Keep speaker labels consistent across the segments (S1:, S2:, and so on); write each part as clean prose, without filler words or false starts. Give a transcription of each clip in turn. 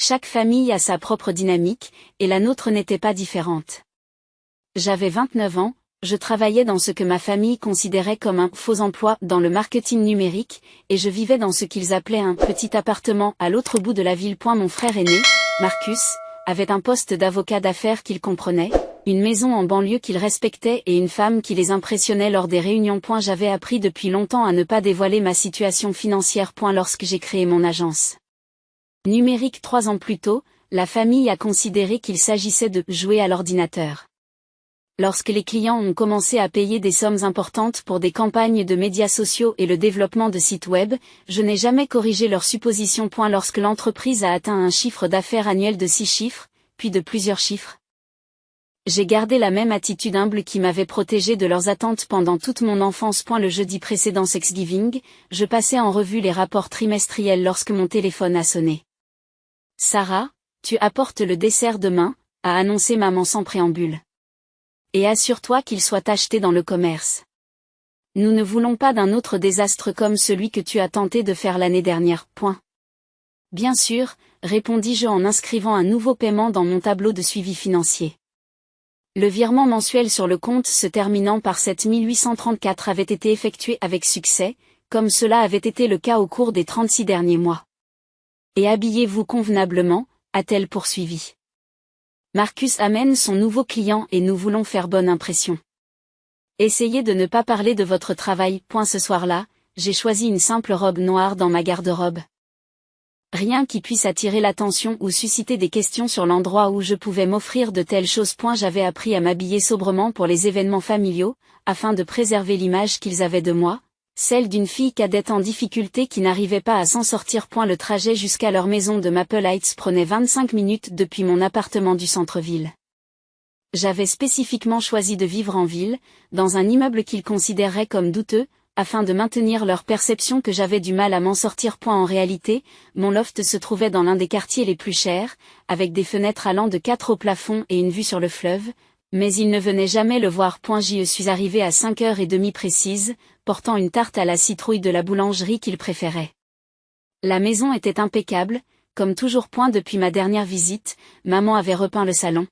S1: Chaque famille a sa propre dynamique, et la nôtre n'était pas différente. J'avais 29 ans, je travaillais dans ce que ma famille considérait comme un « faux emploi » dans le marketing numérique, et je vivais dans ce qu'ils appelaient un « petit appartement » à l'autre bout de la ville. Mon frère aîné, Marcus, avait un poste d'avocat d'affaires qu'il comprenait, une maison en banlieue qu'il respectait et une femme qui les impressionnait lors des réunions. J'avais appris depuis longtemps à ne pas dévoiler ma situation financière. Lorsque j'ai créé mon agence numérique 3 ans plus tôt, la famille a considéré qu'il s'agissait de « jouer à l'ordinateur ». Lorsque les clients ont commencé à payer des sommes importantes pour des campagnes de médias sociaux et le développement de sites web, je n'ai jamais corrigé leurs suppositions. Lorsque l'entreprise a atteint un chiffre d'affaires annuel de 6 chiffres, puis de plusieurs chiffres, j'ai gardé la même attitude humble qui m'avait protégé de leurs attentes pendant toute mon enfance. Le jeudi précédent Thanksgiving, je passais en revue les rapports trimestriels lorsque mon téléphone a sonné. « Sarah, tu apportes le dessert demain », a annoncé maman sans préambule. « Et assure-toi qu'il soit acheté dans le commerce. Nous ne voulons pas d'un autre désastre comme celui que tu as tenté de faire l'année dernière. » Bien sûr, répondis-je en inscrivant un nouveau paiement dans mon tableau de suivi financier. Le virement mensuel sur le compte se terminant par 7834 avait été effectué avec succès, comme cela avait été le cas au cours des 36 derniers mois. « Et habillez-vous convenablement », a-t-elle poursuivi. Marcus amène son nouveau client et nous voulons faire bonne impression. Essayez de ne pas parler de votre travail. Ce soir-là, j'ai choisi une simple robe noire dans ma garde-robe. Rien qui puisse attirer l'attention ou susciter des questions sur l'endroit où je pouvais m'offrir de telles choses. J'avais appris à m'habiller sobrement pour les événements familiaux, afin de préserver l'image qu'ils avaient de moi, celle d'une fille cadette en difficulté qui n'arrivait pas à s'en sortir. Le trajet jusqu'à leur maison de Maple Heights prenait 25 minutes depuis mon appartement du centre-ville. J'avais spécifiquement choisi de vivre en ville, dans un immeuble qu'ils considéraient comme douteux, afin de maintenir leur perception que j'avais du mal à m'en sortir. En réalité, mon loft se trouvait dans l'un des quartiers les plus chers, avec des fenêtres allant de 4 au plafond et une vue sur le fleuve, mais ils ne venaient jamais le voir. J'y suis arrivée à 5h30 précises, portant une tarte à la citrouille de la boulangerie qu'ils préféraient. La maison était impeccable, comme toujours. Depuis ma dernière visite, maman avait repeint le salon,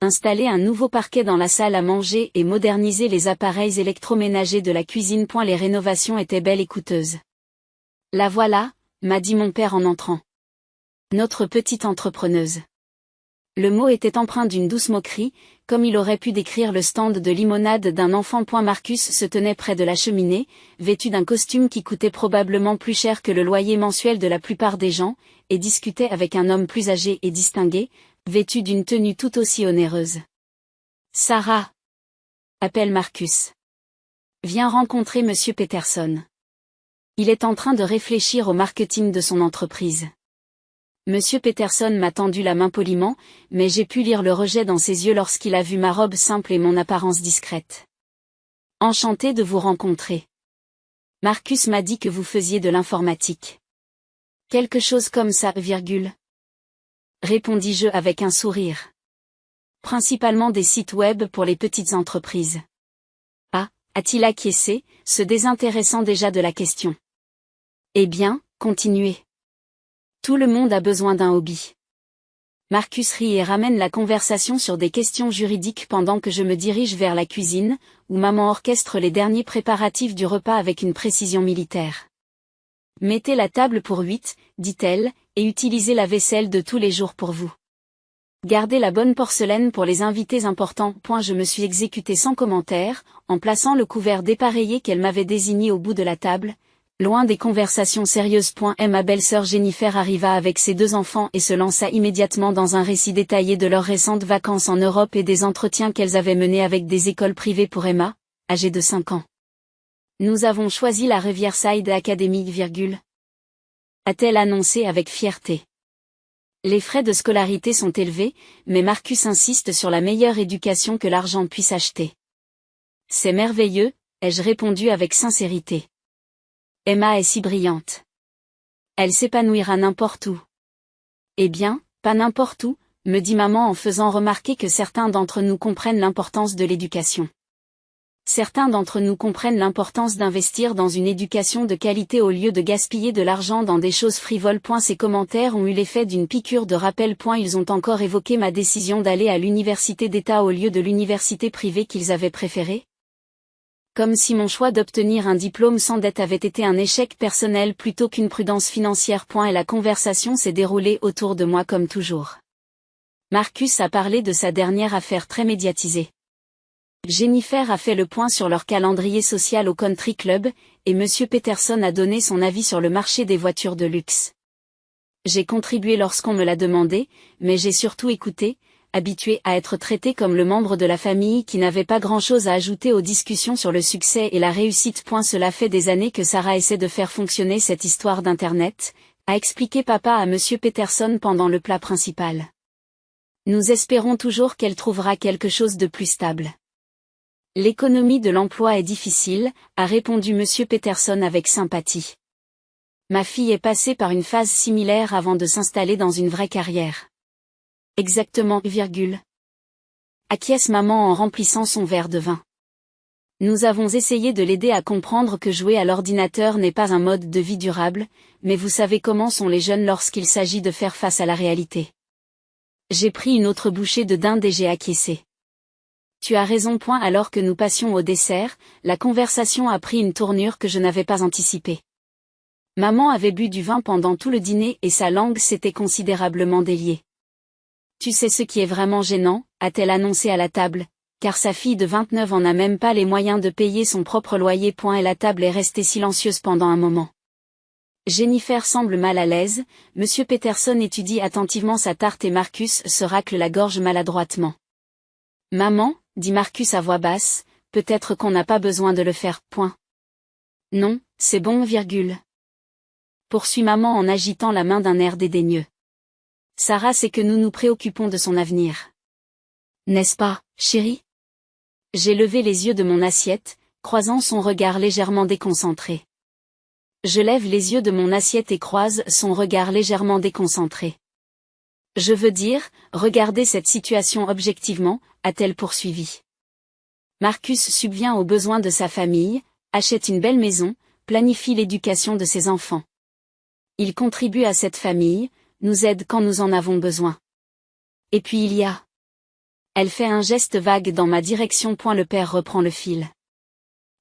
S1: installé un nouveau parquet dans la salle à manger et modernisé les appareils électroménagers de la cuisine. Les rénovations étaient belles et coûteuses. « La voilà », m'a dit mon père en entrant. « Notre petite entrepreneuse. » Le mot était empreint d'une douce moquerie, comme il aurait pu décrire le stand de limonade d'un enfant. Marcus se tenait près de la cheminée, vêtu d'un costume qui coûtait probablement plus cher que le loyer mensuel de la plupart des gens, et discutait avec un homme plus âgé et distingué, vêtu d'une tenue tout aussi onéreuse. « Sarah !» appelle Marcus. « Viens rencontrer Monsieur Peterson. Il est en train de réfléchir au marketing de son entreprise. » Monsieur Peterson m'a tendu la main poliment, mais j'ai pu lire le rejet dans ses yeux lorsqu'il a vu ma robe simple et mon apparence discrète. « Enchanté de vous rencontrer. Marcus m'a dit que vous faisiez de l'informatique. »« Quelque chose comme ça, répondis-je avec un sourire. « Principalement des sites web pour les petites entreprises. »« Ah » a-t-il acquiescé, se désintéressant déjà de la question. « Eh bien, continuez. Tout le monde a besoin d'un hobby. » Marcus rit et ramène la conversation sur des questions juridiques pendant que je me dirige vers la cuisine, où maman orchestre les derniers préparatifs du repas avec une précision militaire. « Mettez la table pour 8, dit-elle, et utilisez la vaisselle de tous les jours pour vous. Gardez la bonne porcelaine pour les invités importants. » Je me suis exécuté sans commentaire, en plaçant le couvert dépareillé qu'elle m'avait désigné au bout de la table. Loin des conversations sérieuses. Ma belle-sœur Jennifer arriva avec ses 2 enfants et se lança immédiatement dans un récit détaillé de leurs récentes vacances en Europe et des entretiens qu'elles avaient menés avec des écoles privées pour Emma, âgée de 5 ans. « Nous avons choisi la Riverside Academy, a-t-elle annoncé avec fierté. Les frais de scolarité sont élevés, mais Marcus insiste sur la meilleure éducation que l'argent puisse acheter. « C'est merveilleux », ai-je répondu avec sincérité. Emma est si brillante. Elle s'épanouira n'importe où. Eh bien, pas n'importe où, me dit maman en faisant remarquer que certains d'entre nous comprennent l'importance de l'éducation. Certains d'entre nous comprennent l'importance d'investir dans une éducation de qualité au lieu de gaspiller de l'argent dans des choses frivoles. Ces commentaires ont eu l'effet d'une piqûre de rappel. Ils ont encore évoqué ma décision d'aller à l'université d'État au lieu de l'université privée qu'ils avaient préférée. Comme si mon choix d'obtenir un diplôme sans dette avait été un échec personnel plutôt qu'une prudence financière. Et la conversation s'est déroulée autour de moi comme toujours. Marcus a parlé de sa dernière affaire très médiatisée. Jennifer a fait le point sur leur calendrier social au country club, et Monsieur Peterson a donné son avis sur le marché des voitures de luxe. J'ai contribué lorsqu'on me l'a demandé, mais j'ai surtout écouté, habitué à être traité comme le membre de la famille qui n'avait pas grand-chose à ajouter aux discussions sur le succès et la réussite. Cela fait des années que Sarah essaie de faire fonctionner cette histoire d'Internet, a expliqué papa à Monsieur Peterson pendant le plat principal. Nous espérons toujours qu'elle trouvera quelque chose de plus stable. L'économie de l'emploi est difficile, a répondu Monsieur Peterson avec sympathie. Ma fille est passée par une phase similaire avant de s'installer dans une vraie carrière. Exactement, acquiesce maman en remplissant son verre de vin. Nous avons essayé de l'aider à comprendre que jouer à l'ordinateur n'est pas un mode de vie durable, mais vous savez comment sont les jeunes lorsqu'il s'agit de faire face à la réalité. J'ai pris une autre bouchée de dinde et j'ai acquiescé. Tu as raison. Alors que nous passions au dessert, la conversation a pris une tournure que je n'avais pas anticipée. Maman avait bu du vin pendant tout le dîner et sa langue s'était considérablement déliée. Tu sais ce qui est vraiment gênant, a-t-elle annoncé à la table, car sa fille de 29 ans n'a même pas les moyens de payer son propre loyer. Et la table est restée silencieuse pendant un moment. Jennifer semble mal à l'aise, Monsieur Peterson étudie attentivement sa tarte et Marcus se racle la gorge maladroitement. Maman, dit Marcus à voix basse, peut-être qu'on n'a pas besoin de le faire. Non, c'est bon, poursuit maman en agitant la main d'un air dédaigneux. Sarah sait que nous nous préoccupons de son avenir. N'est-ce pas, chérie? J'ai levé les yeux de mon assiette, croisant son regard légèrement déconcentré. Je lève les yeux de mon assiette et croise son regard légèrement déconcentré. Je veux dire, regardez cette situation objectivement, a-t-elle poursuivi. Marcus subvient aux besoins de sa famille, achète une belle maison, planifie l'éducation de ses enfants. Il contribue à cette famille, nous aide quand nous en avons besoin. Et puis il y a... Elle fait un geste vague dans ma direction. Le père reprend le fil.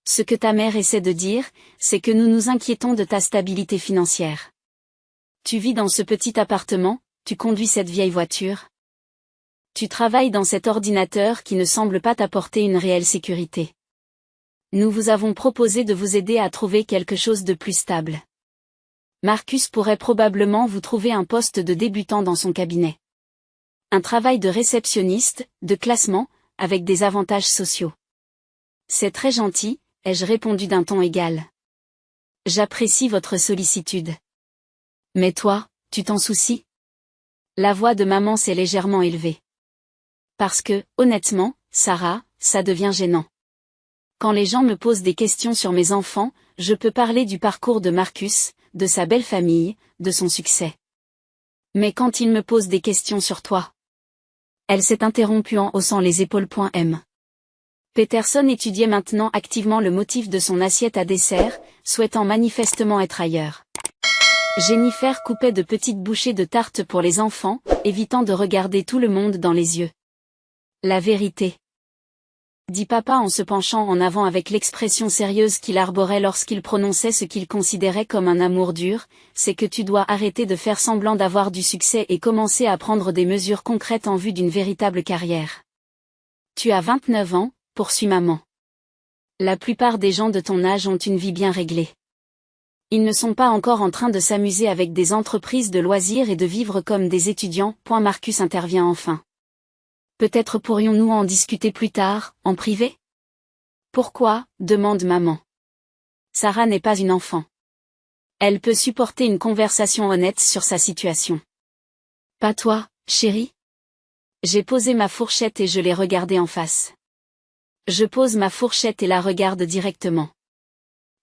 S1: Ce que ta mère essaie de dire, c'est que nous nous inquiétons de ta stabilité financière. Tu vis dans ce petit appartement, tu conduis cette vieille voiture. Tu travailles dans cet ordinateur qui ne semble pas t'apporter une réelle sécurité. Nous vous avons proposé de vous aider à trouver quelque chose de plus stable. Marcus pourrait probablement vous trouver un poste de débutant dans son cabinet. Un travail de réceptionniste, de classement, avec des avantages sociaux. C'est très gentil, ai-je répondu d'un ton égal. J'apprécie votre sollicitude. Mais toi, tu t'en soucies? La voix de maman s'est légèrement élevée. Parce que, honnêtement, Sarah, ça devient gênant. Quand les gens me posent des questions sur mes enfants, je peux parler du parcours de Marcus, de sa belle famille, de son succès. Mais quand ils me posent des questions sur toi... Elle s'est interrompue en haussant les épaules. Peterson étudiait maintenant activement le motif de son assiette à dessert, souhaitant manifestement être ailleurs. Jennifer coupait de petites bouchées de tarte pour les enfants, évitant de regarder tout le monde dans les yeux. La vérité, dit papa en se penchant en avant avec l'expression sérieuse qu'il arborait lorsqu'il prononçait ce qu'il considérait comme un amour dur, c'est que tu dois arrêter de faire semblant d'avoir du succès et commencer à prendre des mesures concrètes en vue d'une véritable carrière. Tu as 29 ans, poursuit maman. La plupart des gens de ton âge ont une vie bien réglée. Ils ne sont pas encore en train de s'amuser avec des entreprises de loisirs et de vivre comme des étudiants. Marcus intervient enfin. Peut-être pourrions-nous en discuter plus tard, en privé? Pourquoi? Demande maman. Sarah n'est pas une enfant. Elle peut supporter une conversation honnête sur sa situation. Pas toi, chérie? J'ai posé ma fourchette et je l'ai regardée en face. Je pose ma fourchette et la regarde directement.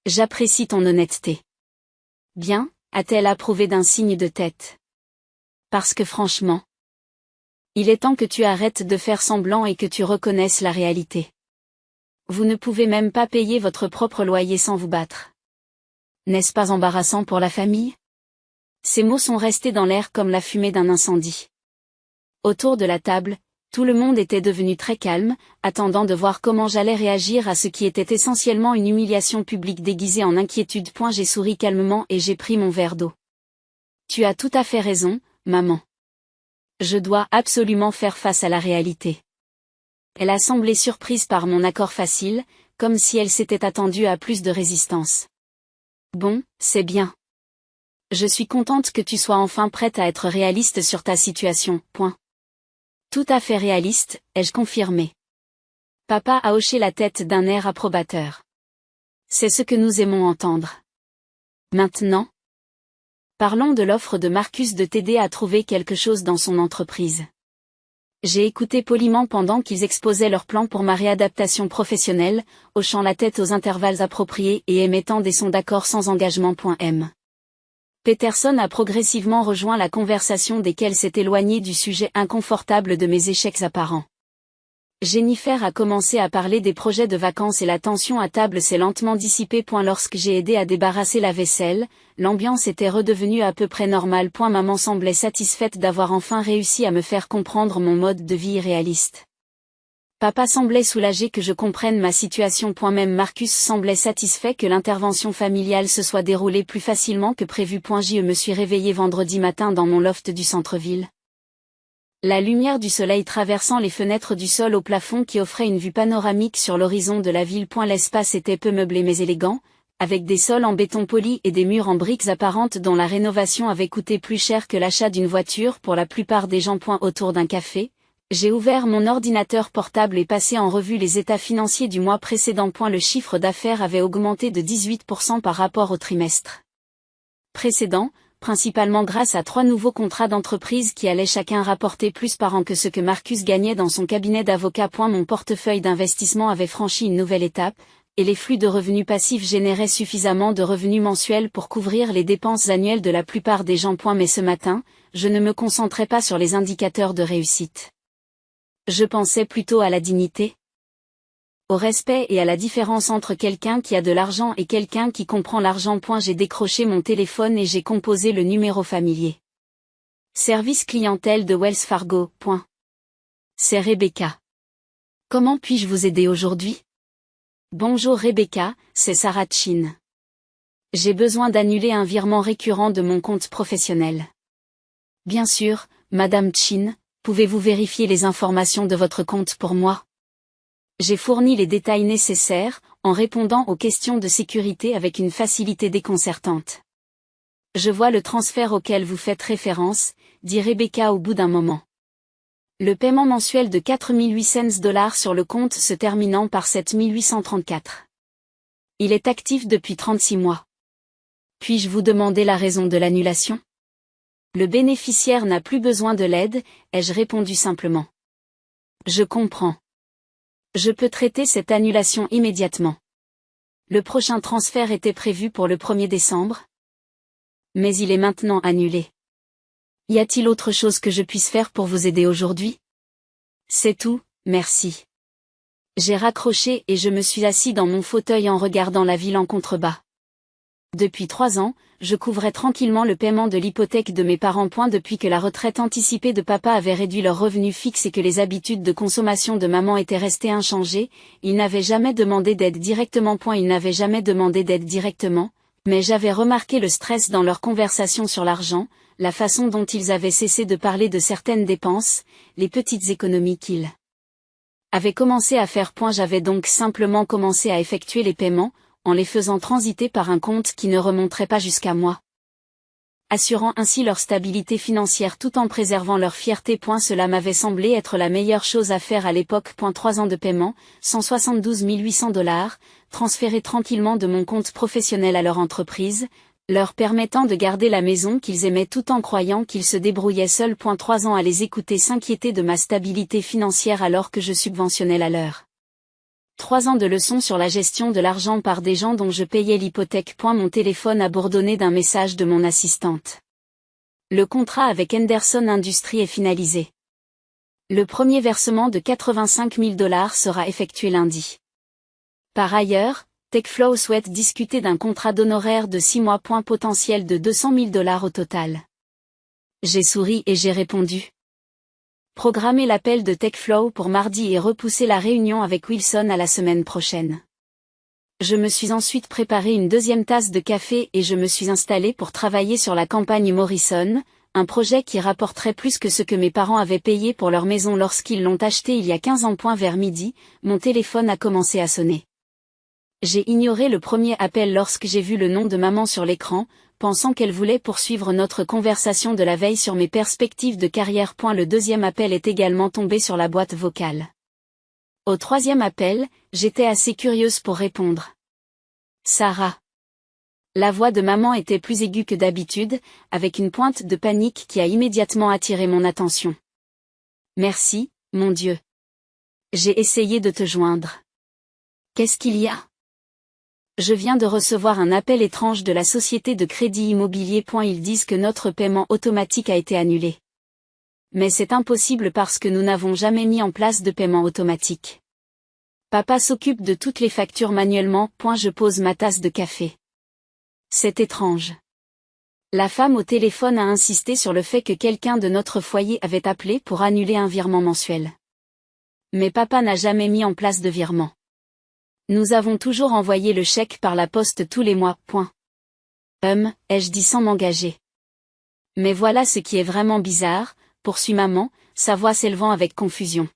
S1: J'apprécie ton honnêteté. Bien, a-t-elle approuvé d'un signe de tête. Parce que franchement, il est temps que tu arrêtes de faire semblant et que tu reconnaisses la réalité. Vous ne pouvez même pas payer votre propre loyer sans vous battre. N'est-ce pas embarrassant pour la famille? Ces mots sont restés dans l'air comme la fumée d'un incendie. Autour de la table, tout le monde était devenu très calme, attendant de voir comment j'allais réagir à ce qui était essentiellement une humiliation publique déguisée en inquiétude. J'ai souri calmement et j'ai pris mon verre d'eau. Tu as tout à fait raison, maman. Je dois absolument faire face à la réalité. Elle a semblé surprise par mon accord facile, comme si elle s'était attendue à plus de résistance. Bon, c'est bien. Je suis contente que tu sois enfin prête à être réaliste sur ta situation. Tout à fait réaliste, ai-je confirmé. Papa a hoché la tête d'un air approbateur. C'est ce que nous aimons entendre. Maintenant, parlons de l'offre de Marcus de t'aider à trouver quelque chose dans son entreprise. J'ai écouté poliment pendant qu'ils exposaient leur plan pour ma réadaptation professionnelle, hochant la tête aux intervalles appropriés et émettant des sons d'accord sans engagement. Peterson a progressivement rejoint la conversation desquelles s'est éloigné du sujet inconfortable de mes échecs apparents. Jennifer a commencé à parler des projets de vacances et la tension à table s'est lentement dissipée. Lorsque j'ai aidé à débarrasser la vaisselle, l'ambiance était redevenue à peu près normale. Maman semblait satisfaite d'avoir enfin réussi à me faire comprendre mon mode de vie irréaliste. Papa semblait soulagé que je comprenne ma situation. Même Marcus semblait satisfait que l'intervention familiale se soit déroulée plus facilement que prévu. Je me suis réveillé vendredi matin dans mon loft du centre-ville. La lumière du soleil traversant les fenêtres du sol au plafond qui offrait une vue panoramique sur l'horizon de la ville. L'espace était peu meublé mais élégant, avec des sols en béton poli et des murs en briques apparentes dont la rénovation avait coûté plus cher que l'achat d'une voiture pour la plupart des gens. Autour d'un café, j'ai ouvert mon ordinateur portable et passé en revue les états financiers du mois précédent. Le chiffre d'affaires avait augmenté de 18% par rapport au trimestre précédent, principalement grâce à 3 nouveaux contrats d'entreprise qui allaient chacun rapporter plus par an que ce que Marcus gagnait dans son cabinet d'avocat. Mon portefeuille d'investissement avait franchi une nouvelle étape, et les flux de revenus passifs généraient suffisamment de revenus mensuels pour couvrir les dépenses annuelles de la plupart des gens. Mais ce matin, je ne me concentrais pas sur les indicateurs de réussite. Je pensais plutôt à la dignité, au respect et à la différence entre quelqu'un qui a de l'argent et quelqu'un qui comprend l'argent. J'ai décroché mon téléphone et j'ai composé le numéro familier. Service clientèle de Wells Fargo. C'est Rebecca. Comment puis-je vous aider aujourd'hui? Bonjour Rebecca, c'est Sarah Chin. J'ai besoin d'annuler un virement récurrent de mon compte professionnel. Bien sûr, Madame Chin, pouvez-vous vérifier les informations de votre compte pour moi? J'ai fourni les détails nécessaires, en répondant aux questions de sécurité avec une facilité déconcertante. Je vois le transfert auquel vous faites référence, dit Rebecca au bout d'un moment. Le paiement mensuel de $4,800 sur le compte se terminant par 7,834. Il est actif depuis 36 mois. Puis-je vous demander la raison de l'annulation? Le bénéficiaire n'a plus besoin de l'aide, ai-je répondu simplement. Je comprends. Je peux traiter cette annulation immédiatement. Le prochain transfert était prévu pour le 1er décembre. Mais il est maintenant annulé. Y a-t-il autre chose que je puisse faire pour vous aider aujourd'hui? C'est tout, merci. J'ai raccroché et je me suis assis dans mon fauteuil en regardant la ville en contrebas. Depuis 3 ans, je couvrais tranquillement le paiement de l'hypothèque de mes parents. Depuis que la retraite anticipée de papa avait réduit leurs revenus fixes et que les habitudes de consommation de maman étaient restées inchangées, ils n'avaient jamais demandé d'aide directement. Mais j'avais remarqué le stress dans leurs conversations sur l'argent, la façon dont ils avaient cessé de parler de certaines dépenses, les petites économies qu'ils avaient commencé à faire. J'avais donc simplement commencé à effectuer les paiements, en les faisant transiter par un compte qui ne remonterait pas jusqu'à moi, assurant ainsi leur stabilité financière tout en préservant leur fierté. Cela m'avait semblé être la meilleure chose à faire à l'époque. 3 ans de paiement, $172 800, transférés tranquillement de mon compte professionnel à leur entreprise, leur permettant de garder la maison qu'ils aimaient tout en croyant qu'ils se débrouillaient seuls. 3 ans à les écouter s'inquiéter de ma stabilité financière alors que je subventionnais la leur. 3 ans de leçons sur la gestion de l'argent par des gens dont je payais l'hypothèque. Mon téléphone a bourdonné d'un message de mon assistante. Le contrat avec Henderson Industries est finalisé. Le premier versement de $85 000 sera effectué lundi. Par ailleurs, TechFlow souhaite discuter d'un contrat d'honoraires de 6 mois. Potentiel de $200 000 au total. J'ai souri et j'ai répondu. Programmer l'appel de TechFlow pour mardi et repousser la réunion avec Wilson à la semaine prochaine. Je me suis ensuite préparé une deuxième tasse de café et je me suis installé pour travailler sur la campagne Morrison, un projet qui rapporterait plus que ce que mes parents avaient payé pour leur maison lorsqu'ils l'ont acheté il y a 15 ans. Vers midi, mon téléphone a commencé à sonner. J'ai ignoré le premier appel lorsque j'ai vu le nom de maman sur l'écran, pensant qu'elle voulait poursuivre notre conversation de la veille sur mes perspectives de carrière. Le deuxième appel est également tombé sur la boîte vocale. Au troisième appel, j'étais assez curieuse pour répondre. Sarah. La voix de maman était plus aiguë que d'habitude, avec une pointe de panique qui a immédiatement attiré mon attention. Merci, mon Dieu. J'ai essayé de te joindre. Qu'est-ce qu'il y a? Je viens de recevoir un appel étrange de la société de crédit immobilier. Ils disent que notre paiement automatique a été annulé. Mais c'est impossible parce que nous n'avons jamais mis en place de paiement automatique. Papa s'occupe de toutes les factures manuellement. Je pose ma tasse de café. C'est étrange. La femme au téléphone a insisté sur le fait que quelqu'un de notre foyer avait appelé pour annuler un virement mensuel. Mais papa n'a jamais mis en place de virement. Nous avons toujours envoyé le chèque par la poste tous les mois. Ai-je dit sans m'engager. Mais voilà ce qui est vraiment bizarre, poursuit maman, sa voix s'élevant avec confusion.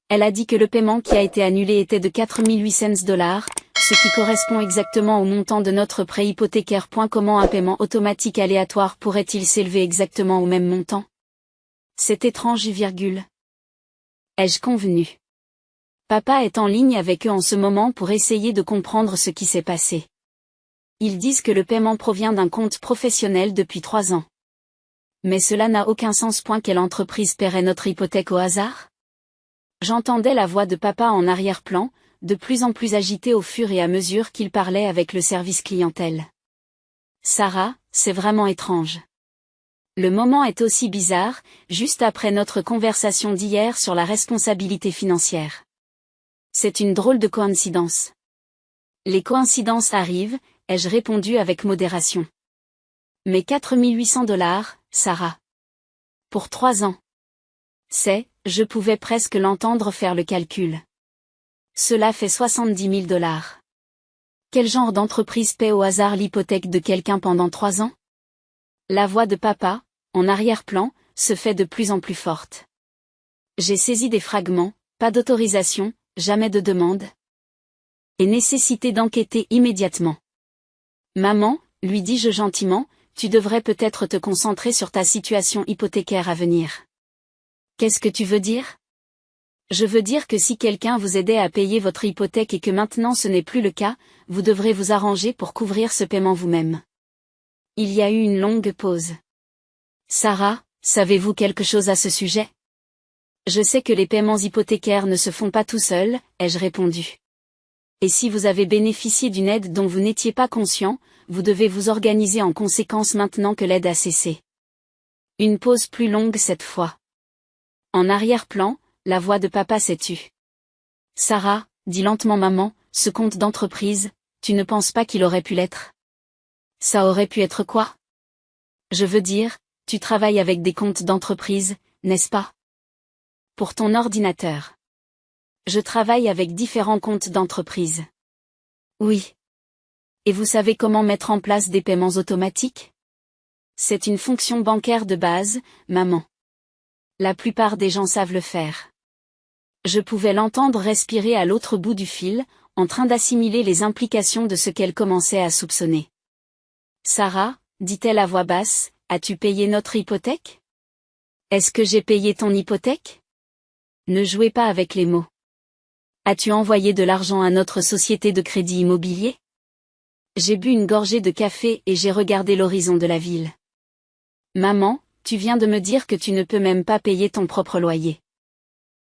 S1: Elle a dit que le paiement qui a été annulé était de $4,800, ce qui correspond exactement au montant de notre prêt hypothécaire. Comment un paiement automatique aléatoire pourrait-il s'élever exactement au même montant? C'est étrange, Ai-je convenu? Papa est en ligne avec eux en ce moment pour essayer de comprendre ce qui s'est passé. Ils disent que le paiement provient d'un compte professionnel depuis 3 ans. Mais cela n'a aucun sens. Quelle entreprise paierait notre hypothèque au hasard? J'entendais la voix de papa en arrière-plan, de plus en plus agitée au fur et à mesure qu'il parlait avec le service clientèle. Sarah, c'est vraiment étrange. Le moment est aussi bizarre, juste après notre conversation d'hier sur la responsabilité financière. C'est une drôle de coïncidence. Les coïncidences arrivent, ai-je répondu avec modération. Mais $4,800, Sarah. Pour 3 ans. Je pouvais presque l'entendre faire le calcul. Cela fait $70,000. Quel genre d'entreprise paie au hasard l'hypothèque de quelqu'un pendant 3 ans? La voix de papa, en arrière-plan, se fait de plus en plus forte. J'ai saisi des fragments, pas d'autorisation, jamais de demande. Et nécessité d'enquêter immédiatement. Maman, lui dis-je gentiment, tu devrais peut-être te concentrer sur ta situation hypothécaire à venir. Qu'est-ce que tu veux dire? Je veux dire que si quelqu'un vous aidait à payer votre hypothèque et que maintenant ce n'est plus le cas, vous devrez vous arranger pour couvrir ce paiement vous-même. Il y a eu une longue pause. Sarah, savez-vous quelque chose à ce sujet? Je sais que les paiements hypothécaires ne se font pas tout seuls, ai-je répondu. Et si vous avez bénéficié d'une aide dont vous n'étiez pas conscient, vous devez vous organiser en conséquence maintenant que l'aide a cessé. Une pause plus longue cette fois. En arrière-plan, la voix de papa s'est tue. Sarah, dit lentement maman, ce compte d'entreprise, tu ne penses pas qu'il aurait pu l'être? Ça aurait pu être quoi? Je veux dire, tu travailles avec des comptes d'entreprise, n'est-ce pas? Pour ton ordinateur. Je travaille avec différents comptes d'entreprise. Oui. Et vous savez comment mettre en place des paiements automatiques? C'est une fonction bancaire de base, maman. La plupart des gens savent le faire. Je pouvais l'entendre respirer à l'autre bout du fil, en train d'assimiler les implications de ce qu'elle commençait à soupçonner. Sarah, dit-elle à voix basse, as-tu payé notre hypothèque? Est-ce que j'ai payé ton hypothèque? Ne jouez pas avec les mots. As-tu envoyé de l'argent à notre société de crédit immobilier? J'ai bu une gorgée de café et j'ai regardé l'horizon de la ville. Maman, tu viens de me dire que tu ne peux même pas payer ton propre loyer.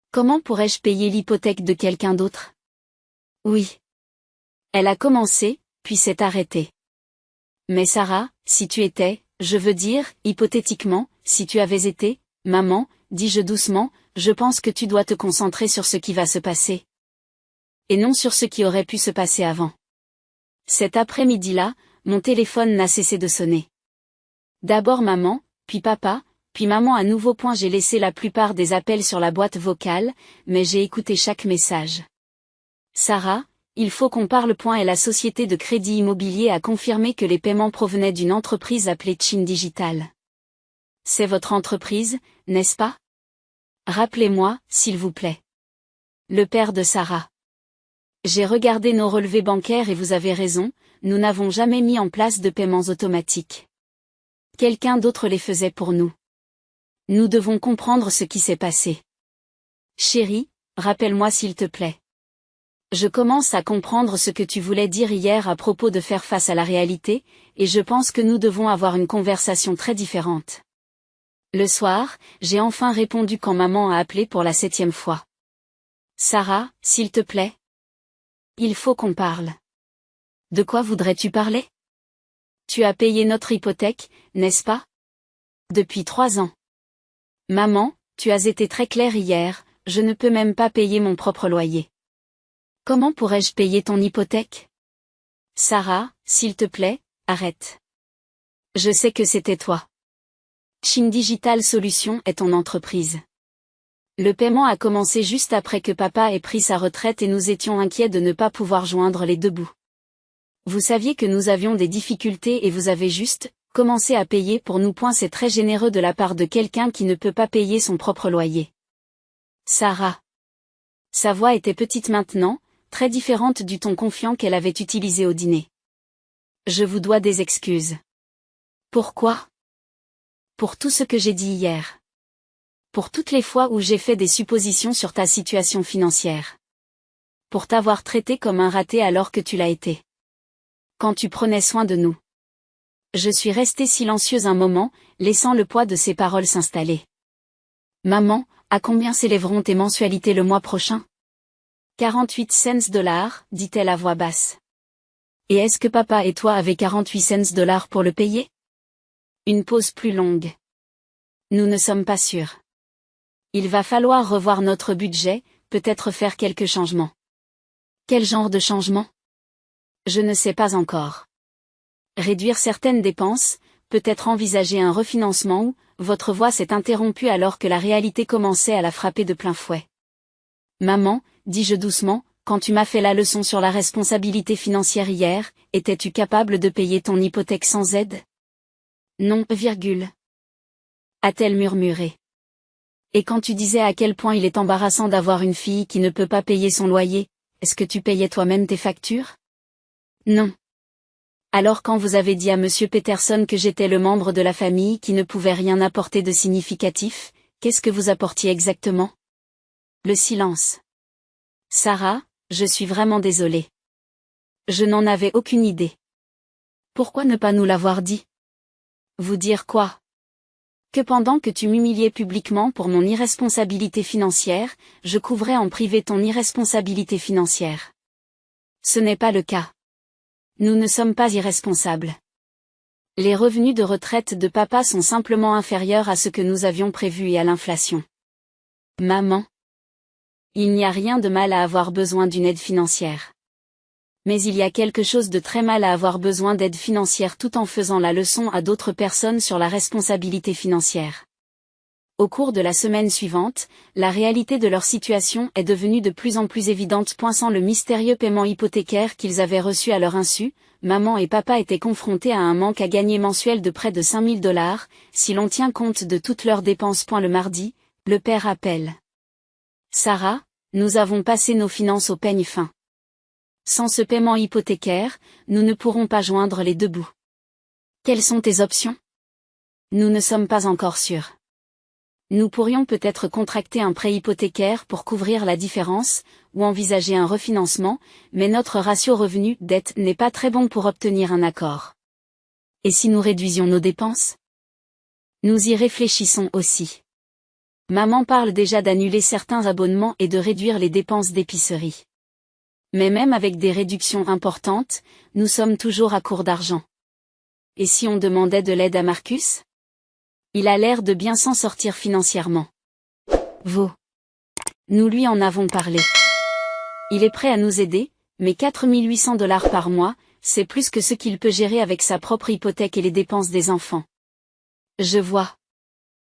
S1: Comment pourrais-je payer l'hypothèque de quelqu'un d'autre? Oui. Elle a commencé, puis s'est arrêtée. Mais Sarah, si tu étais, je veux dire, hypothétiquement, si tu avais été, maman, dis-je doucement, je pense que tu dois te concentrer sur ce qui va se passer. et non sur ce qui aurait pu se passer avant. Cet après-midi-là, mon téléphone n'a cessé de sonner. D'abord maman, puis papa, puis maman à nouveau. J'ai laissé la plupart des appels sur la boîte vocale, mais j'ai écouté chaque message. Sarah, il faut qu'on parle. Et la société de crédit immobilier a confirmé que les paiements provenaient d'une entreprise appelée Chin Digital. C'est votre entreprise, n'est-ce pas? Rappelez-moi, s'il vous plaît. Le père de Sarah. J'ai regardé nos relevés bancaires et vous avez raison, nous n'avons jamais mis en place de paiements automatiques. Quelqu'un d'autre les faisait pour nous. Nous devons comprendre ce qui s'est passé. Chérie, rappelle-moi s'il te plaît. Je commence à comprendre ce que tu voulais dire hier à propos de faire face à la réalité, et je pense que nous devons avoir une conversation très différente. Le soir, j'ai enfin répondu quand maman a appelé pour la 7e fois. Sarah, s'il te plaît. Il faut qu'on parle. De quoi voudrais-tu parler? Tu as payé notre hypothèque, n'est-ce pas? Depuis 3 ans. Maman, tu as été très claire hier, je ne peux même pas payer mon propre loyer. Comment pourrais-je payer ton hypothèque? Sarah, s'il te plaît, arrête. Je sais que c'était toi. Chin Digital Solutions est ton entreprise. Le paiement a commencé juste après que papa ait pris sa retraite et nous étions inquiets de ne pas pouvoir joindre les deux bouts. Vous saviez que nous avions des difficultés et vous avez juste commencé à payer pour nous. C'est très généreux de la part de quelqu'un qui ne peut pas payer son propre loyer. Sarah. Sa voix était petite maintenant, très différente du ton confiant qu'elle avait utilisé au dîner. Je vous dois des excuses. Pourquoi? Pour tout ce que j'ai dit hier. Pour toutes les fois où j'ai fait des suppositions sur ta situation financière. Pour t'avoir traité comme un raté alors que tu l'as été. Quand tu prenais soin de nous. Je suis restée silencieuse un moment, laissant le poids de ces paroles s'installer. Maman, à combien s'élèveront tes mensualités le mois prochain? 48 cents, dit-elle à voix basse. Et est-ce que papa et toi avez 48 cents pour le payer? Une pause plus longue. Nous ne sommes pas sûrs. Il va falloir revoir notre budget, peut-être faire quelques changements. Quel genre de changement? Je ne sais pas encore. Réduire certaines dépenses, peut-être envisager un refinancement ou, votre voix s'est interrompue alors que la réalité commençait à la frapper de plein fouet. Maman, dis-je doucement, quand tu m'as fait la leçon sur la responsabilité financière hier, étais-tu capable de payer ton hypothèque sans aide? Non, a-t-elle murmuré. Et quand tu disais à quel point il est embarrassant d'avoir une fille qui ne peut pas payer son loyer, est-ce que tu payais toi-même tes factures? Non. Alors quand vous avez dit à Monsieur Peterson que j'étais le membre de la famille qui ne pouvait rien apporter de significatif, qu'est-ce que vous apportiez exactement? Le silence. Sarah, je suis vraiment désolée. Je n'en avais aucune idée. Pourquoi ne pas nous l'avoir dit? Vous dire quoi? Que pendant que tu m'humiliais publiquement pour mon irresponsabilité financière, je couvrais en privé ton irresponsabilité financière. Ce n'est pas le cas. Nous ne sommes pas irresponsables. Les revenus de retraite de papa sont simplement inférieurs à ce que nous avions prévu et à l'inflation. Maman. Il n'y a rien de mal à avoir besoin d'une aide financière. Mais il y a quelque chose de très mal à avoir besoin d'aide financière tout en faisant la leçon à d'autres personnes sur la responsabilité financière. Au cours de la semaine suivante, la réalité de leur situation est devenue de plus en plus évidente. Sans le mystérieux paiement hypothécaire qu'ils avaient reçu à leur insu, maman et papa étaient confrontés à un manque à gagner mensuel de près de $5000, si l'on tient compte de toutes leurs dépenses. Le mardi, le père appelle. Sarah, nous avons passé nos finances au peigne fin. Sans ce paiement hypothécaire, nous ne pourrons pas joindre les deux bouts. Quelles sont tes options? Nous ne sommes pas encore sûrs. Nous pourrions peut-être contracter un prêt hypothécaire pour couvrir la différence, ou envisager un refinancement, mais notre ratio revenu-dette n'est pas très bon pour obtenir un accord. Et si nous réduisions nos dépenses? Nous y réfléchissons aussi. Maman parle déjà d'annuler certains abonnements et de réduire les dépenses d'épicerie. Mais même avec des réductions importantes, nous sommes toujours à court d'argent. Et si on demandait de l'aide à Marcus? Il a l'air de bien s'en sortir financièrement. Nous lui en avons parlé. Il est prêt à nous aider, mais 4 800 $ par mois, c'est plus que ce qu'il peut gérer avec sa propre hypothèque et les dépenses des enfants. Je vois.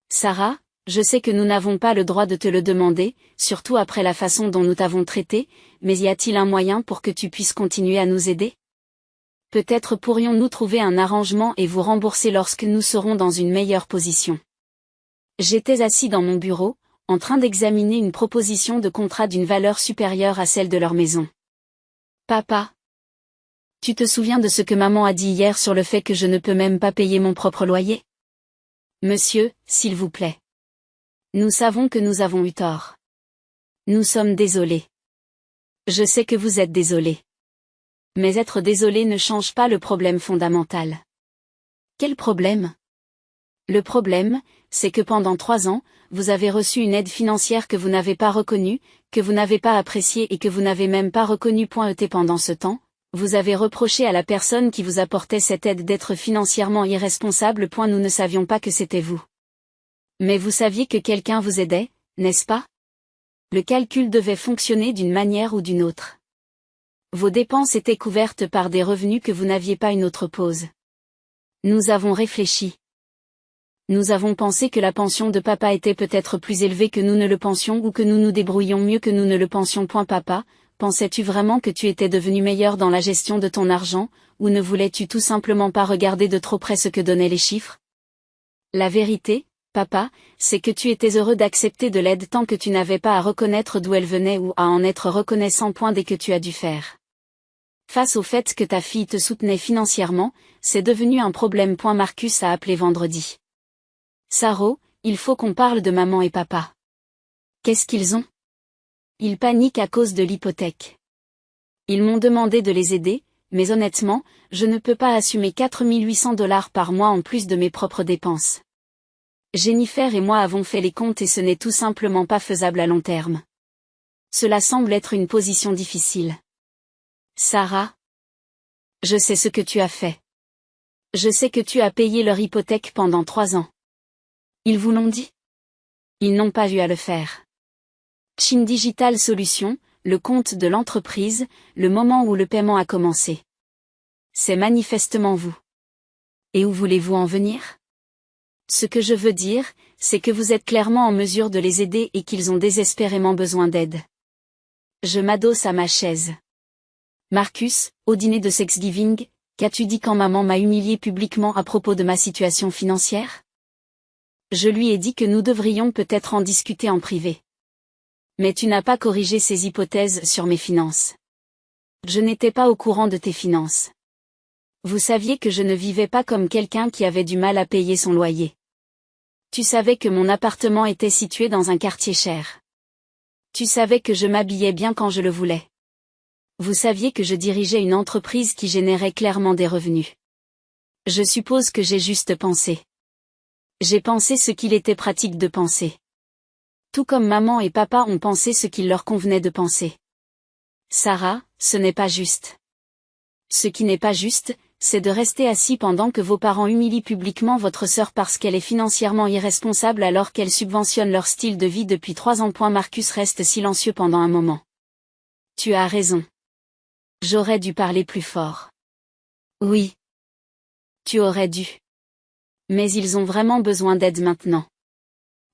S1: Sarah, je sais que nous n'avons pas le droit de te le demander, surtout après la façon dont nous t'avons traité, mais y a-t-il un moyen pour que tu puisses continuer à nous aider? Peut-être pourrions-nous trouver un arrangement et vous rembourser lorsque nous serons dans une meilleure position. J'étais assis dans mon bureau, en train d'examiner une proposition de contrat d'une valeur supérieure à celle de leur maison. Papa. Tu te souviens de ce que maman a dit hier sur le fait que je ne peux même pas payer mon propre loyer? Monsieur, s'il vous plaît. Nous savons que nous avons eu tort. Nous sommes désolés. Je sais que vous êtes désolé. Mais être désolé ne change pas le problème fondamental. Quel problème? Le problème, c'est que pendant 3 ans, vous avez reçu une aide financière que vous n'avez pas reconnue, que vous n'avez pas appréciée et que vous n'avez même pas reconnue. Pendant ce temps, vous avez reproché à la personne qui vous apportait cette aide d'être financièrement irresponsable. Nous ne savions pas que c'était vous. Mais vous saviez que quelqu'un vous aidait, n'est-ce pas? Le calcul devait fonctionner d'une manière ou d'une autre. Vos dépenses étaient couvertes par des revenus que vous n'aviez pas une autre pause. Nous avons réfléchi. Nous avons pensé que la pension de papa était peut-être plus élevée que nous ne le pensions ou que nous nous débrouillions mieux que nous ne le pensions. Papa, pensais-tu vraiment que tu étais devenu meilleur dans la gestion de ton argent, ou ne voulais-tu tout simplement pas regarder de trop près ce que donnaient les chiffres? La vérité, papa, c'est que tu étais heureux d'accepter de l'aide tant que tu n'avais pas à reconnaître d'où elle venait ou à en être reconnaissant. Dès que tu as dû faire face au fait que ta fille te soutenait financièrement, c'est devenu un problème. Marcus a appelé vendredi. Saro, il faut qu'on parle de maman et papa. Qu'est-ce qu'ils ont? Ils paniquent à cause de l'hypothèque. Ils m'ont demandé de les aider, mais honnêtement, je ne peux pas assumer 4 800 $ par mois en plus de mes propres dépenses. Jennifer et moi avons fait les comptes et ce n'est tout simplement pas faisable à long terme. Cela semble être une position difficile. Sarah, je sais ce que tu as fait. Je sais que tu as payé leur hypothèque pendant 3 ans. Ils vous l'ont dit? Ils n'ont pas eu à le faire. Chin Digital Solutions, le compte de l'entreprise, le moment où le paiement a commencé. C'est manifestement vous. Et où voulez-vous en venir? Ce que je veux dire, c'est que vous êtes clairement en mesure de les aider et qu'ils ont désespérément besoin d'aide. Je m'adosse à ma chaise. Marcus, au dîner de Thanksgiving, qu'as-tu dit quand maman m'a humilié publiquement à propos de ma situation financière? Je lui ai dit que nous devrions peut-être en discuter en privé. Mais tu n'as pas corrigé ces hypothèses sur mes finances. Je n'étais pas au courant de tes finances. Vous saviez que je ne vivais pas comme quelqu'un qui avait du mal à payer son loyer. Tu savais que mon appartement était situé dans un quartier cher. Tu savais que je m'habillais bien quand je le voulais. Vous saviez que je dirigeais une entreprise qui générait clairement des revenus. Je suppose que j'ai juste pensé. J'ai pensé ce qu'il était pratique de penser. Tout comme maman et papa ont pensé ce qu'il leur convenait de penser. Sarah, ce n'est pas juste. Ce qui n'est pas juste, c'est de rester assis pendant que vos parents humilient publiquement votre sœur parce qu'elle est financièrement irresponsable alors qu'elle subventionne leur style de vie depuis 3 ans. Marcus reste silencieux pendant un moment. Tu as raison. J'aurais dû parler plus fort. Oui. Tu aurais dû. Mais ils ont vraiment besoin d'aide maintenant.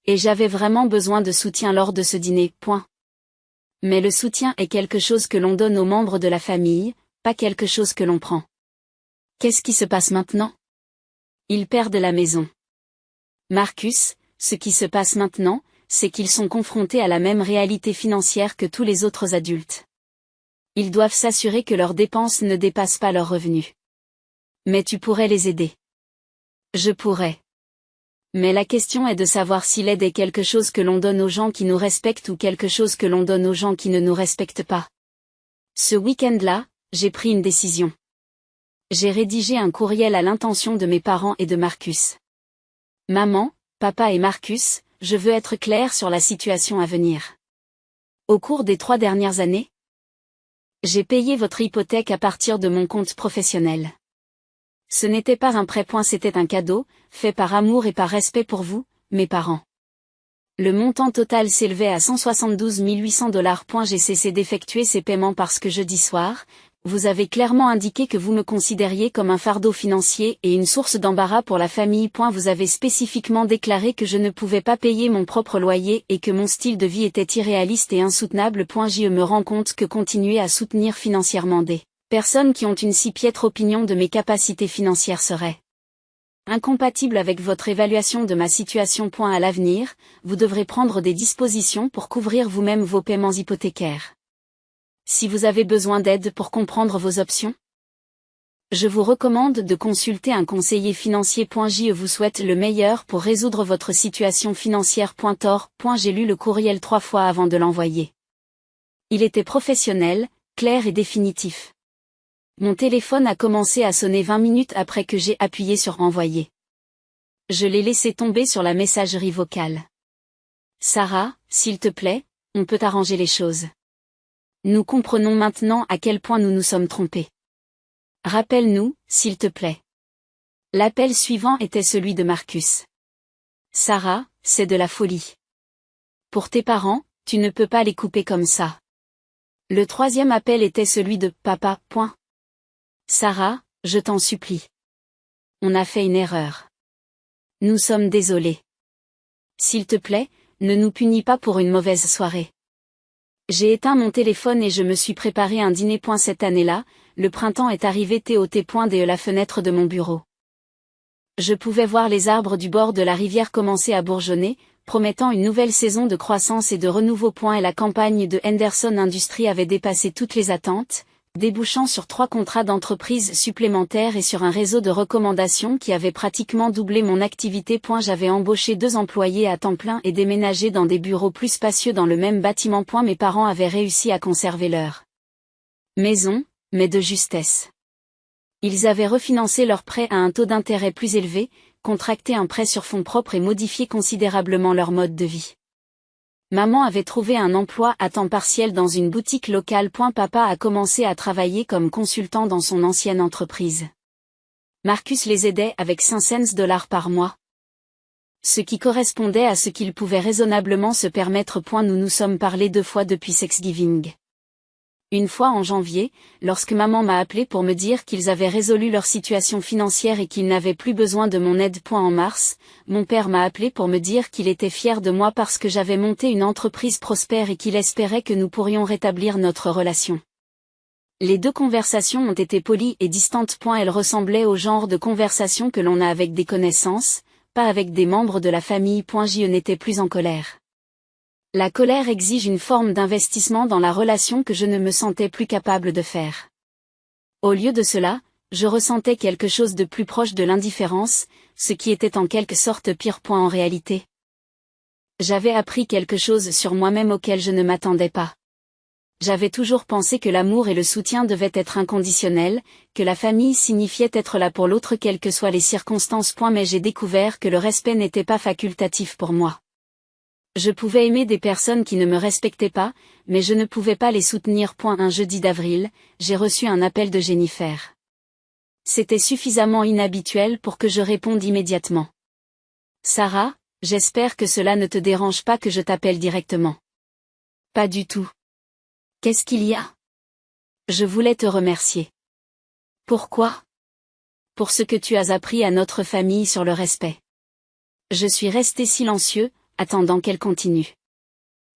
S1: Et j'avais vraiment besoin de soutien lors de ce dîner. Mais le soutien est quelque chose que l'on donne aux membres de la famille, pas quelque chose que l'on prend. Qu'est-ce qui se passe maintenant? Ils perdent la maison. Marcus, ce qui se passe maintenant, c'est qu'ils sont confrontés à la même réalité financière que tous les autres adultes. Ils doivent s'assurer que leurs dépenses ne dépassent pas leurs revenus. Mais tu pourrais les aider. Je pourrais. Mais la question est de savoir si l'aide est quelque chose que l'on donne aux gens qui nous respectent ou quelque chose que l'on donne aux gens qui ne nous respectent pas. Ce week-end-là, j'ai pris une décision. J'ai rédigé un courriel à l'intention de mes parents et de Marcus. Maman, papa et Marcus, je veux être clair sur la situation à venir. Au cours des 3 dernières années, j'ai payé votre hypothèque à partir de mon compte professionnel. Ce n'était pas un prêt. C'était un cadeau, fait par amour et par respect pour vous, mes parents. Le montant total s'élevait à 172 800 $. J'ai cessé d'effectuer ces paiements parce que jeudi soir, vous avez clairement indiqué que vous me considériez comme un fardeau financier et une source d'embarras pour la famille. Vous avez spécifiquement déclaré que je ne pouvais pas payer mon propre loyer et que mon style de vie était irréaliste et insoutenable. Je me rends compte que continuer à soutenir financièrement des personnes qui ont une si piètre opinion de mes capacités financières serait incompatible avec votre évaluation de ma situation. À l'avenir, vous devrez prendre des dispositions pour couvrir vous-même vos paiements hypothécaires. Si vous avez besoin d'aide pour comprendre vos options, je vous recommande de consulter un conseiller financier. Je vous souhaite le meilleur pour résoudre votre situation financière. Tor. J'ai lu le courriel 3 fois avant de l'envoyer. Il était professionnel, clair et définitif. Mon téléphone a commencé à sonner 20 minutes après que j'ai appuyé sur envoyer. Je l'ai laissé tomber sur la messagerie vocale. Sarah, s'il te plaît, on peut arranger les choses. Nous comprenons maintenant à quel point nous nous sommes trompés. Rappelle-nous, s'il te plaît. L'appel suivant était celui de Marcus. Sarah, c'est de la folie. Pour tes parents, tu ne peux pas les couper comme ça. Le troisième appel était celui de papa. Sarah, je t'en supplie. On a fait une erreur. Nous sommes désolés. S'il te plaît, ne nous punis pas pour une mauvaise soirée. J'ai éteint mon téléphone et je me suis préparé un dîner. Cette année-là, le printemps est arrivé. Dès la fenêtre de mon bureau. Je pouvais voir les arbres du bord de la rivière commencer à bourgeonner, promettant une nouvelle saison de croissance et de renouveau. Et la campagne de Henderson Industries avait dépassé toutes les attentes, débouchant sur 3 contrats d'entreprise supplémentaires et sur un réseau de recommandations qui avait pratiquement doublé mon activité. J'avais embauché 2 employés à temps plein et déménagé dans des bureaux plus spacieux dans le même bâtiment. Mes parents avaient réussi à conserver leur maison, mais de justesse. Ils avaient refinancé leur prêt à un taux d'intérêt plus élevé, contracté un prêt sur fonds propres et modifié considérablement leur mode de vie. Maman avait trouvé un emploi à temps partiel dans une boutique locale. Papa a commencé à travailler comme consultant dans son ancienne entreprise. Marcus les aidait avec 500 $ par mois. Ce qui correspondait à ce qu'il pouvait raisonnablement se permettre. Nous nous sommes parlé 2 fois depuis Thanksgiving. Une fois en janvier, lorsque maman m'a appelé pour me dire qu'ils avaient résolu leur situation financière et qu'ils n'avaient plus besoin de mon aide. En mars, mon père m'a appelé pour me dire qu'il était fier de moi parce que j'avais monté une entreprise prospère et qu'il espérait que nous pourrions rétablir notre relation. Les 2 conversations ont été polies et distantes. Elles ressemblaient au genre de conversation que l'on a avec des connaissances, pas avec des membres de la famille. Je n'étais plus en colère. La colère exige une forme d'investissement dans la relation que je ne me sentais plus capable de faire. Au lieu de cela, je ressentais quelque chose de plus proche de l'indifférence, ce qui était en quelque sorte pire. En réalité, j'avais appris quelque chose sur moi-même auquel je ne m'attendais pas. J'avais toujours pensé que l'amour et le soutien devaient être inconditionnels, que la famille signifiait être là pour l'autre quelles que soient les circonstances. Mais j'ai découvert que le respect n'était pas facultatif pour moi. Je pouvais aimer des personnes qui ne me respectaient pas, mais je ne pouvais pas les soutenir. Un jeudi d'avril, j'ai reçu un appel de Jennifer. C'était suffisamment inhabituel pour que je réponde immédiatement. Sarah, j'espère que cela ne te dérange pas que je t'appelle directement. Pas du tout. Qu'est-ce qu'il y a? Je voulais te remercier. Pourquoi? Pour ce que tu as appris à notre famille sur le respect. Je suis resté silencieux, attendant qu'elle continue.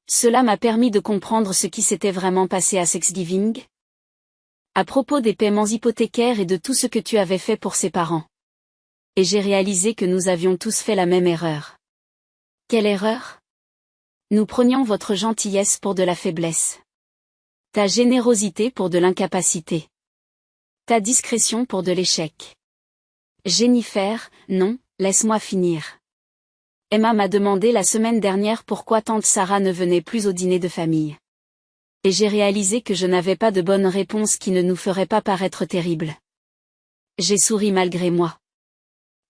S1: Cela m'a permis de comprendre ce qui s'était vraiment passé à Thanksgiving. À propos des paiements hypothécaires et de tout ce que tu avais fait pour ses parents. Et j'ai réalisé que nous avions tous fait la même erreur. Quelle erreur? Nous prenions votre gentillesse pour de la faiblesse. Ta générosité pour de l'incapacité. Ta discrétion pour de l'échec. Jennifer, non, laisse-moi finir. Emma m'a demandé la semaine dernière pourquoi tante Sarah ne venait plus au dîner de famille. Et j'ai réalisé que je n'avais pas de bonne réponse qui ne nous ferait pas paraître terrible. J'ai souri malgré moi.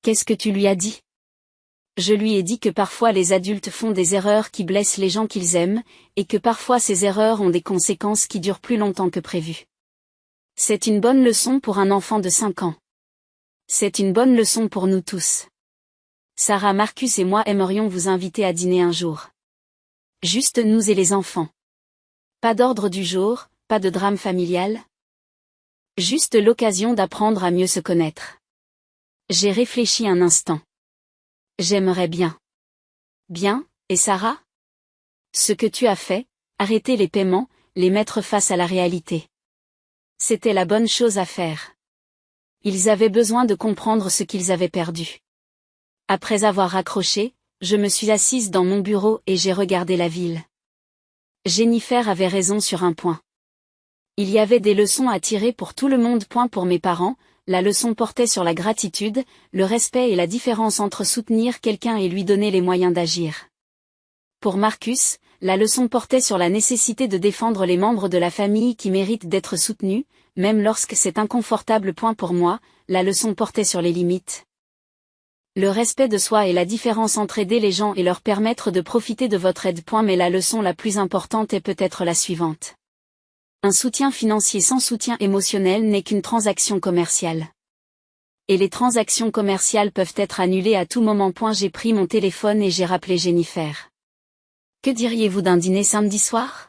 S1: Qu'est-ce que tu lui as dit? Je lui ai dit que parfois les adultes font des erreurs qui blessent les gens qu'ils aiment, et que parfois ces erreurs ont des conséquences qui durent plus longtemps que prévu. C'est une bonne leçon pour un enfant de 5 ans. C'est une bonne leçon pour nous tous. Sarah, Marcus et moi aimerions vous inviter à dîner un jour. Juste nous et les enfants. Pas d'ordre du jour, pas de drame familial. Juste l'occasion d'apprendre à mieux se connaître. J'ai réfléchi un instant. J'aimerais bien. Bien, et Sarah? Ce que tu as fait, arrêter les paiements, les mettre face à la réalité. C'était la bonne chose à faire. Ils avaient besoin de comprendre ce qu'ils avaient perdu. Après avoir raccroché, je me suis assise dans mon bureau et j'ai regardé la ville. Jennifer avait raison sur un point. Il y avait des leçons à tirer pour tout le monde. Pour mes parents, la leçon portait sur la gratitude, le respect et la différence entre soutenir quelqu'un et lui donner les moyens d'agir. Pour Marcus, la leçon portait sur la nécessité de défendre les membres de la famille qui méritent d'être soutenus, même lorsque c'est inconfortable. Pour moi, la leçon portait sur les limites. Le respect de soi et la différence entre aider les gens et leur permettre de profiter de votre aide. Mais la leçon la plus importante est peut-être la suivante. Un soutien financier sans soutien émotionnel n'est qu'une transaction commerciale. Et les transactions commerciales peuvent être annulées à tout moment. J'ai pris mon téléphone et j'ai rappelé Jennifer. Que diriez-vous d'un dîner samedi soir?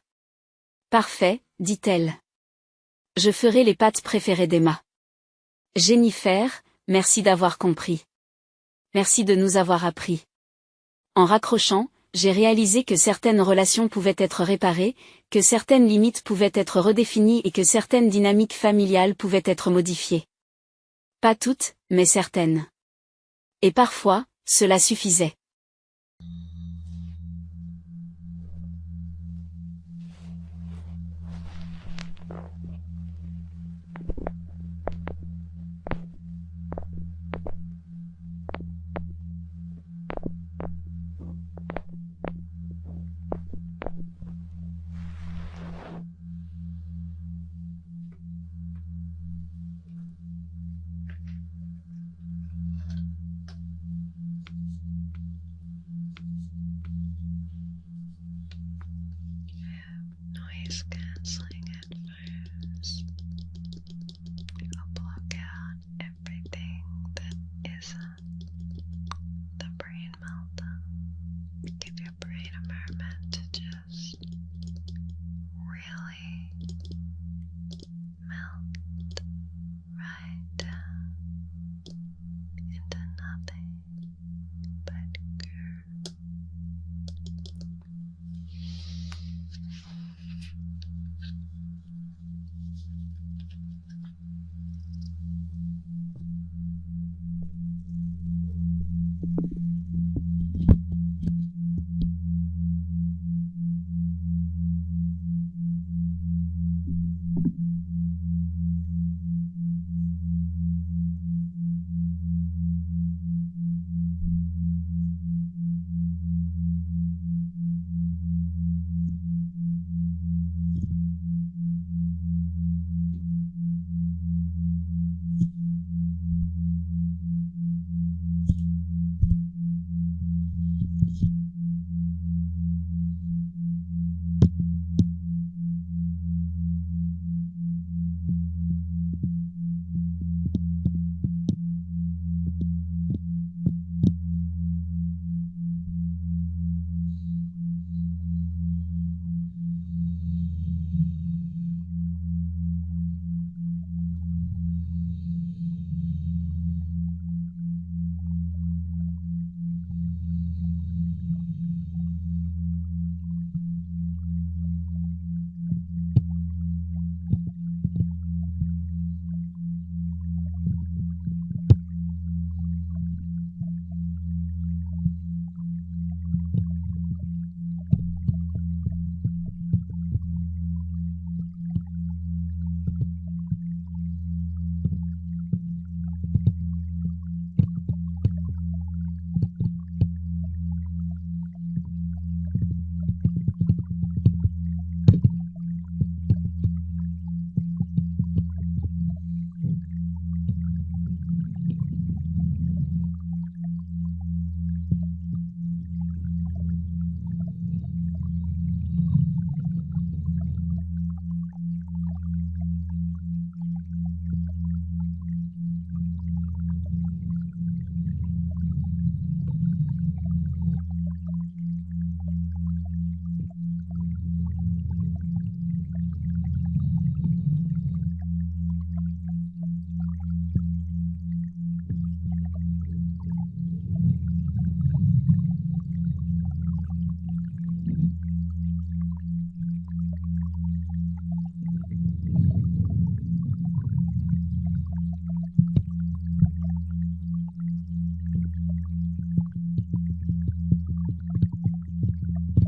S1: Parfait, dit-elle. Je ferai les pâtes préférées d'Emma. Jennifer, merci d'avoir compris. Merci de nous avoir appris. En raccrochant, j'ai réalisé que certaines relations pouvaient être réparées, que certaines limites pouvaient être redéfinies et que certaines dynamiques familiales pouvaient être modifiées. Pas toutes, mais certaines. Et parfois, cela suffisait.
S2: Noise cancelling headphones. I'll block out everything that isn't the brain meltdown. Give your brain a moment to just really